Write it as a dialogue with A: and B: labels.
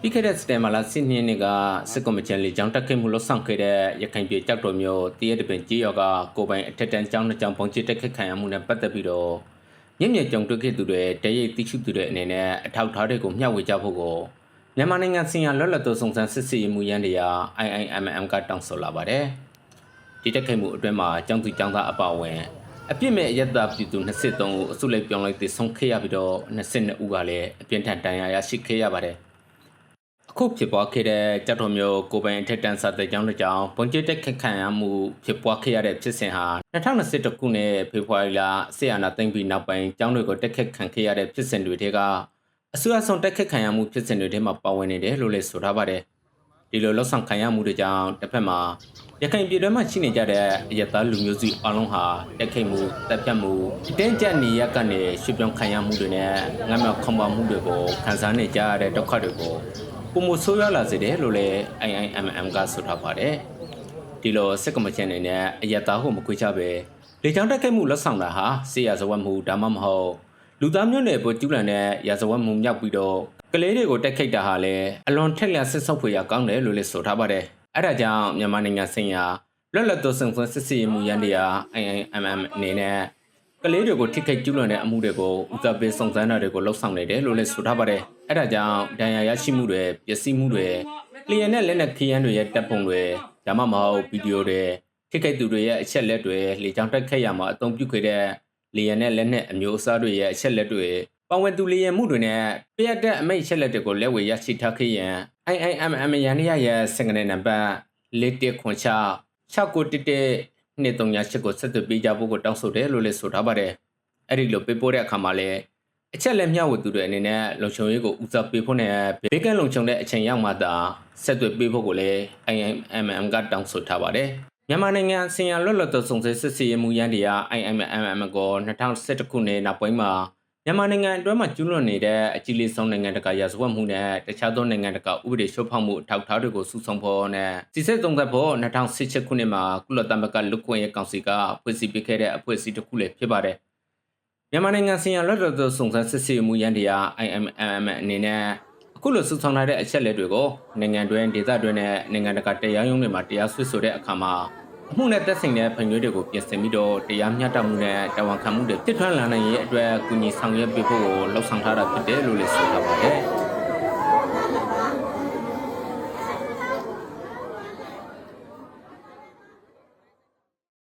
A: ပြီးခဲ့တဲ့စတယ်မှာလာစစ်နှစ်ကစစ်ကော်မရှင်လေကြောင်းတက်ခဲ့မှုလှဆောင်ခဲ့တဲ့ရခိုင်ပြည်ကြောက်တော်မျိုးတရက်တပင်ကြီးရောကကိုပိုင်အထက်တန်းကျောင်းနှစ်ကျောင်းပုံချတက်ခက်ခံရမှုနဲ့ပတ်သက်ပြီးတော့မြင့်မြတ်ကြုံတွေ့ခဲ့သူတွေတရိပ်သိရှိသူတွေအနေနဲ့အထောက်ထားတွေကိုမျှဝေကြဖို့ကိုမြန်မာနိုင်ငံဆိုင်ရာလွတ်လပ်သောစုံစမ်းစစ်ဆေးမှုရန်တရား IIMM ကတောင်းဆိုလာပါတယ်။ဒီတက်ခဲ့မှုအတွင်းမှာကျောင်းသူကျောင်းသားအပါအဝင်အပြစ်မဲ့ရက်သားပြည်သူ23ဦးအစုလိုက်ပြောင်းလိုက်တည်ဆုံးခဲ့ရပြီးတော့22ဦးကလည်းအပြင်းထန်ဒဏ်ရာရရှိခဲ့ရပါတယ်။အခုဖြစ်ပွားခဲ့တဲ့ကြောက်တော်မျိုးကိုပိုင်ထက်တန်းစာတဲ့ကျောင်းတစ်ကျောင်းပုံကျတက်ခက်ခံရမှုဖြစ်ပွားခဲ့ရတဲ့ဖြစ်စဉ်ဟာ2021ခုနှစ်ဖေဖော်ဝါရီလဆီယနာသိမ့်ပြီးနောက်ပိုင်းကျောင်းတွေကိုတက်ခက်ခံခဲ့ရတဲ့ဖြစ်စဉ်တွေထဲကအဆူအဆုံတက်ခက်ခံရမှုဖြစ်စဉ်တွေထဲမှာပါဝင်နေတယ်လို့လည်းဆိုထားပါတယ်။ဒီလိုလှောက်ဆောင်ခံရမှုတွေကြောင့်တစ်ဖက်မှာရခိုင်ပြည်တွင်းမှာရှိနေကြတဲ့အရသားလူမျိုးစုအလုံးဟာတက်ခိတ်မှုတပ်ဖြတ်မှုအတင်းကျပ်နေရကနေရွှေ့ပြောင်းခံရမှုတွေနဲ့ငတ်မြောက်ခေါင်းပါမှုတွေကိုခံစားနေကြရတဲ့ဒုက္ခတွေကိုပုံမဆိုးရွားလာစေတယ်လို့လည်း IIMM ကဆိုထားပါတယ်။ဒီလိုစစ်ကော်မရှင်အနေနဲ့အရသားကိုမခွေးချပဲလေကြောင်းတက်ခိတ်မှုလက်ဆောင်တာဟာဆေးရဇဝတ်မှုဒါမှမဟုတ်လူသားမျိုးနွယ်ပေါ်ကျူးလွန်တဲ့ရာဇဝတ်မှုမြောက်ပြီးတော့ကလေးတွေကိုတက်ခိတ်တာဟာလည်းအလွန်ထက်လျက်ဆစ်ဆုပ်ဖွယ်ရာကောင်းတယ်လို့လည်းဆိုထားပါတယ်။အဲဒါကြောင့်မြန်မာနိုင်ငံဆိုင်ရာလွတ်လပ်သောစုံစမ်းစစ်ဆေးမှုရန်တရား IIMM အနေနဲ့ကလေးတွေကိုထိခိုက်ကျူးလွန်တဲ့အမှုတွေကိုဦးစားပေးစုံစမ်းတာတွေကိုလှုပ်ဆောင်နေတယ်လို့လည်းဆိုထားပါတယ်။အဲဒါကြောင့်ဒဏ်ရာရရှိမှုတွေပျက်စီးမှုတွေလျှက်နဲ့လက်နက်ခရမ်းတွေရဲ့တပ်ပုံတွေဒါမှမဟုတ်ဗီဒီယိုတွေထိခိုက်သူတွေရဲ့အချက်လက်တွေလေကြောင်းတက်ခတ်ရမှာအသုံးပြုခဲ့တဲ့လျှက်နဲ့လက်နက်အမျိုးအစားတွေရဲ့အချက်လက်တွေပဝင်သူလျှက်မှုတွေနဲ့ပြည့်တဲ့အမိတ်ချက်လက်တွေကိုလက်ဝယ်ရရှိထားခဲ့ရန် IIMM ရန်ရရဲ့စင်ကနေနံပါတ်4196691123ကိုဆက်သွယ်ပေးကြဖို့ကိုတောင်းဆိုတယ်လို့လည်းဆိုထားပါတယ်။အဲ့ဒီလိုပေးပို့တဲ့အခါမှာလည်းအချက်လက်မျှဝေသူတွေအနေနဲ့လုံခြုံရေးကိုဦးစားပေးဖို့နဲ့ဘေးကင်းလုံခြုံတဲ့အချိန်ရောက်မှသာဆက်သွယ်ပေးဖို့ကိုလည်း IIMM ကတောင်းဆိုထားပါတယ်။မြန်မာနိုင်ငံဆိုင်ရာလွတ်လပ်သောစုံစမ်းစစ်ဆေးမှုရန်တရား IIMM ကို2011ခုနှစ်နောက်ပိုင်းမှာမြန်မာနိုင်ငံအတွင်းမှာကျူးလွန်နေတဲ့အကြီးလေးဆုံးနိုင်ငံတကာရာဇဝတ်မှုနဲ့တခြားသောနိုင်ငံတကာဥပဒေချိုးဖောက်မှုအထောက်အထားတွေကိုစုဆောင်းဖို့နဲ့စစ်စစ်သုံးသပ်ဖို့2018ခုနှစ်မှာကုလသမဂ္ဂလူ့ခွင့်ရေးကောင်စီကဖွဲ့စည်းပေးခဲ့တဲ့အဖွဲ့အစည်းတစ်ခုလည်းဖြစ်ပါတယ်။မြန်မာနိုင်ငံဆိုင်ရာလွတ်လပ်သောစုံစမ်းစစ်ဆေးမှုရန်တရား IIMM အနေနဲ့အခုလိုစုဆောင်းထားတဲ့အချက်လက်တွေကိုနိုင်ငံတွင်းဒေသတွင်းနဲ့နိုင်ငံတကာတရားရုံးတွေမှာတရားစွဲဆိုတဲ့အခါမှာအမှုနဲ့သက်ဆိုင်တဲ့ဖွံ့ဖြိုးတွေကိုပြင်ဆင်ပြီးတော့တရားမျှတမှုနဲ့တာဝန်ခံမှုတွေတည်ထွန်းလာနိုင်ရေးအတွက်ကူညီဆောင်ရွက်ပေးဖို့လှုံ့ဆော်ထားတာဖြစ်တယ်လို့လည်းဆိုထားပါတယ်။